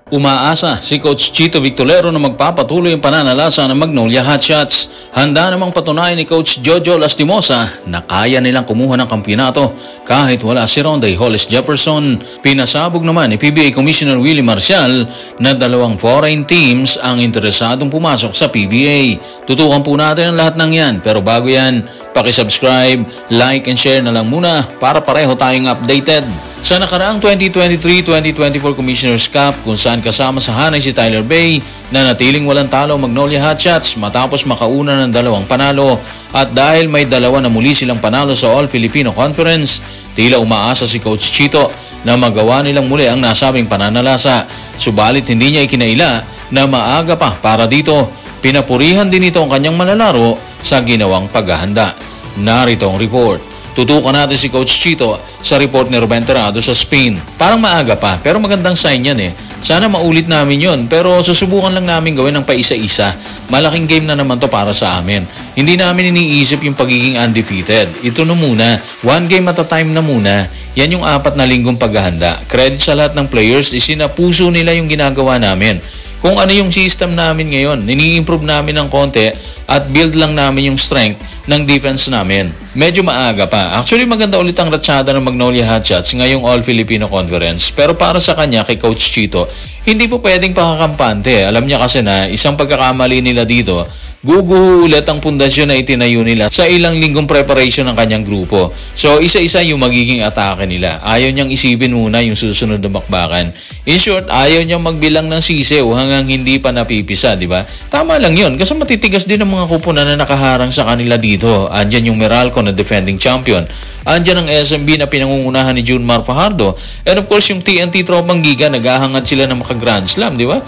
Umaasa si Coach Chito Victorero na magpapatuloy ang pananalasa ng Magnolia Hotshots. Handa namang patunayan ni Coach Jojo Lastimosa na kaya nilang kumuha ng kampeonato kahit wala si Ronday Hollis Jefferson. Pinasabog naman ni PBA Commissioner Willie Marcial na 2 foreign teams ang interesadong pumasok sa PBA. Tutukan po natin ang lahat ng yan, pero bago yan, paki-subscribe, like and share na lang muna para pareho tayong updated. Sa nakaraang 2023-2024 Commissioner's Cup kung saan kasama sa hanay si Tyler Bay na natiling walang talo Magnolia Hotshots matapos makauna ng 2 panalo, at dahil may 2 na muli silang panalo sa All-Filipino Conference, tila umaasa si Coach Chito na magawa nilang muli ang nasabing pananalasa. Subalit hindi niya ikinaila na maaga pa para dito. Pinapurihan din ito ang kanyang manlalaro sa ginawang paghahanda. Narito ang report. Tutukan natin si Coach Chito sa report ni Ruben Terrado sa Spain. Parang maaga pa, pero magandang sign yan eh. Sana maulit namin yon, pero susubukan lang namin gawin ng paisa-isa. Malaking game na naman to para sa amin. Hindi namin iniisip yung pagiging undefeated. Ito na muna, 1 game at a time na muna. Yan yung 4 na linggong paghahanda. Credit sa lahat ng players, isinapuso nila yung ginagawa namin. Kung ano yung system namin ngayon, nini-improve namin ng konti at build lang namin yung strength ng defense namin. Medyo maaga pa. Actually, maganda ulit ang ratsyada ng Magnolia Hotshots ngayong All-Filipino Conference. Pero para sa kanya, kay Coach Chito, hindi po pwedeng pakakampante. Alam niya kasi na isang pagkakamali nila dito, guguho ulit ang pundasyon na itinayo nila sa ilang linggong preparation ng kanyang grupo. So, isa-isa yung magiging atake nila. Ayaw niyang isipin muna yung susunod na bakbakan. In short, ayaw niyang magbilang ng sisew hanggang hindi pa napipisa, di ba? Tama lang yun, kasi matitigas din ang mga kupunan na nakaharang sa kanila dito. Andyan yung Meralco na defending champion. Andyan ang SMB na pinangungunahan ni Junmar Fajardo. And of course, yung TNT Tropang Giga, naghahangad sila na maka-Grand Slam, di ba?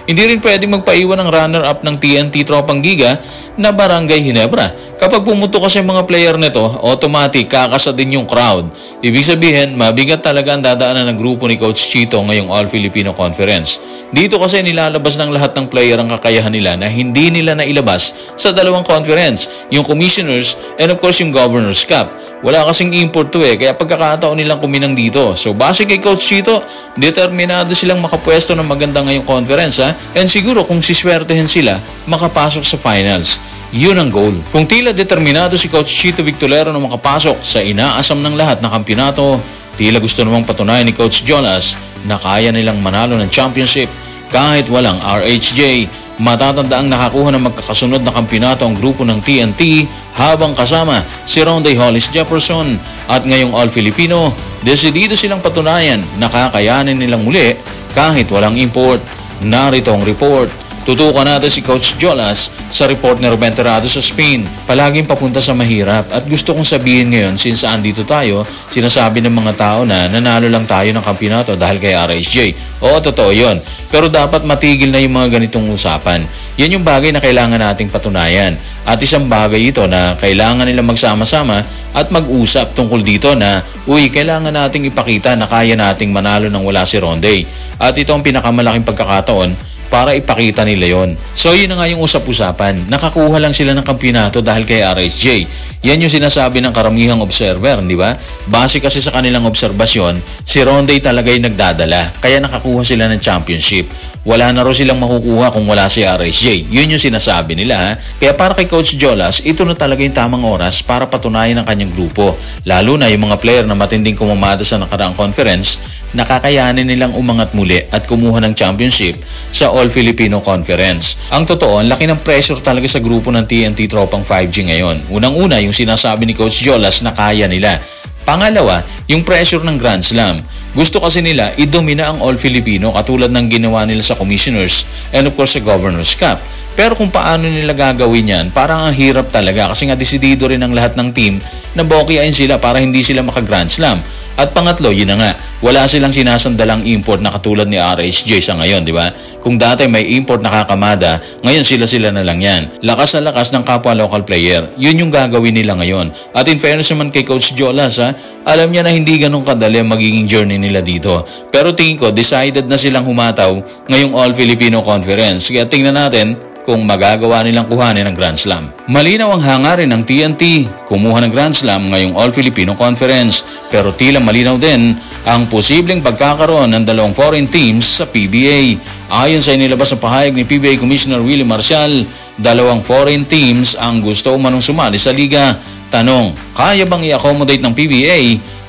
Hindi rin pwedeng magpaiwan ng runner-up ng TNT Tropang Giga na Barangay Ginebra. Kapag pumuto kasi mga player nito, automatic kakasa din yung crowd. Ibig sabihin, mabigat talaga ang dadaanan ng grupo ni Coach Chito ngayong All-Filipino Conference. Dito kasi nilalabas ng lahat ng player ang kakayahan nila na hindi nila nailabas sa 2 conference, yung Commissioners and of course yung Governor's Cup. Wala kasing import to eh, kaya pagkakataon nilang kuminang dito. So base kay Coach Chito, determinado silang makapwesto ng maganda ngayong conference ha. And siguro kung siswertehin sila, makapasok sa finals. Yun ang goal. Kung tila determinado si Coach Chito Victorero na makapasok sa inaasam ng lahat na kampeonato, tila gusto namang patunayan ni Coach Jolas na kaya nilang manalo ng championship kahit walang RHJ. Matatandaang nakakuha ng magkakasunod na kampeonato ang grupo ng TNT habang kasama si Ronday Hollis Jefferson, at ngayong All-Filipino, desidido silang patunayan na kakayanin nilang muli kahit walang import. Narito ang report. Tutukan natin si Coach Jolas sa report ni Ruben Terrado sa Spain. Palaging papunta sa mahirap, at gusto kong sabihin ngayon, since andito tayo, sinasabi ng mga tao na nanalo lang tayo ng kampeonato dahil kay RSJ. Oo, totoo yun. Pero dapat matigil na yung mga ganitong usapan. Yan yung bagay na kailangan nating patunayan. At isang bagay ito na kailangan nila magsama-sama at mag-usap tungkol dito na, uy, kailangan nating ipakita na kaya nating manalo nang wala si Ronday. At ito ang pinakamalaking pagkakataon para ipakita nila yon. So yun na nga yung usap-usapan. Nakakuha lang sila ng kampeonato dahil kay RSJ. Yan yung sinasabi ng karamihang observer, di ba? Base kasi sa kanilang obserbasyon, si Ronday talaga yung nagdadala. Kaya nakakuha sila ng championship. Wala na rin silang makukuha kung wala si RSJ. Yun yung sinasabi nila ha. Kaya para kay Coach Jolas, ito na talaga yung tamang oras para patunayan ang kanyang grupo. Lalo na yung mga player na matinding kumamada sa nakaraang conference, nakakayanin nilang umangat muli at kumuha ng championship sa All-Filipino Conference. Ang totoo, ang laki ng pressure talaga sa grupo ng TNT Tropang 5G ngayon. Unang-una, yung sinasabi ni Coach Jolas na kaya nila. Pangalawa, yung pressure ng Grand Slam. Gusto kasi nila idomina ang All-Filipino katulad ng ginawa nila sa Commissioners and of course sa Governor's Cup. Pero kung paano nila gagawin yan, parang ang hirap talaga kasi nga desidido rin ang lahat ng team na bokiain sila para hindi sila maka-Grand Slam. At pangatlo, yun na nga, wala silang sinasandalang import na katulad ni RHJ sa ngayon, di ba? Kung dati may import na kakamada, ngayon sila na lang yan. Lakas na lakas ng kapwa local player. Yun yung gagawin nila ngayon. At in fairness naman kay Coach Jolas, alam niya na hindi ganun kadali ang magiging journey nila dito. Pero tingin ko, decided na silang humataw ngayong All-Filipino Conference. Kaya tingnan natin kung magagawa nilang kuhanin ng Grand Slam. Malinaw ang hangarin ng TNT, kumuha ng Grand Slam ngayong All-Filipino Conference, pero tila malinaw din ang posibleng pagkakaroon ng dalawang foreign teams sa PBA. Ayon sa inilabas na pahayag ni PBA Commissioner Willie Marcial, dalawang foreign teams ang gusto umanong sumali sa liga. Tanong, kaya bang i-accommodate ng PBA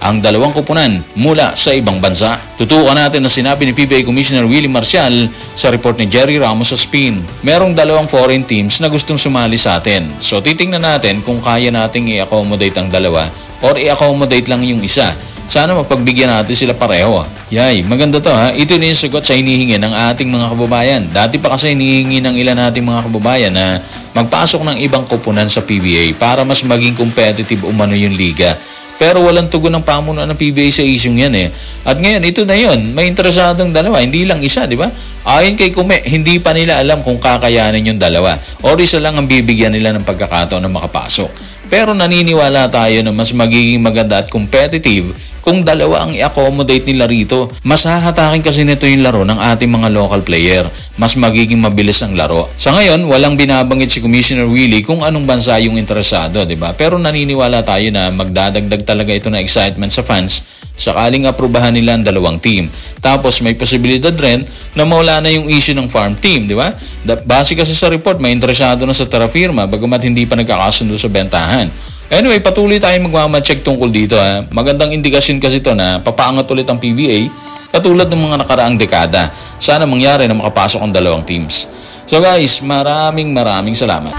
ang dalawang koponan mula sa ibang bansa? Tutukan natin na sinabi ni PBA Commissioner Willie Marcial sa report ni Jerry Ramos sa Spin. Merong dalawang foreign teams na gustong sumali sa atin. So titingnan natin kung kaya nating i-accommodate ang dalawa or i-accommodate lang yung isa. Sana mapagbigyan natin sila pareho. Yay, maganda to ha. Ito na yung sagot sa hinihingi ng ating mga kababayan. Dati pa kasi hinihingi ng ilan nating mga kababayan na magpasok ng ibang koponan sa PBA para mas maging competitive umano yung liga. Pero walang tugon ng pamunuan ng PBA sa isyong yan eh. At ngayon, ito na yun. May interesadong dalawa. Hindi lang isa, di ba? Ayon kay Kume, hindi pa nila alam kung kakayanin yung dalawa. O isa lang ang bibigyan nila ng pagkakataon na makapasok. Pero naniniwala tayo na mas magiging maganda at competitive kung dalawa ang i-accommodate nila rito. Mas hahatakin kasi nito yung laro ng ating mga local player. Mas magiging mabilis ang laro. Sa ngayon, walang binabanggit si Commissioner Willie kung anong bansa yung interesado, di ba? Pero naniniwala tayo na magdadagdag talaga ito na excitement sa fans sakaling aprubahan nila ang dalawang team. Tapos may posibilidad rin na mawala na yung issue ng farm team, di ba? Base kasi sa report, may interesado na sa Terra Firma bagamat hindi pa nagkakasundo sa bentahan. Anyway, patuloy tayong magmamacheck tungkol dito ha. Magandang indikasyon kasi ito na papaangat ulit ang PBA katulad ng mga nakaraang dekada. Sana mangyari na makapasok ang dalawang teams. So guys, maraming salamat.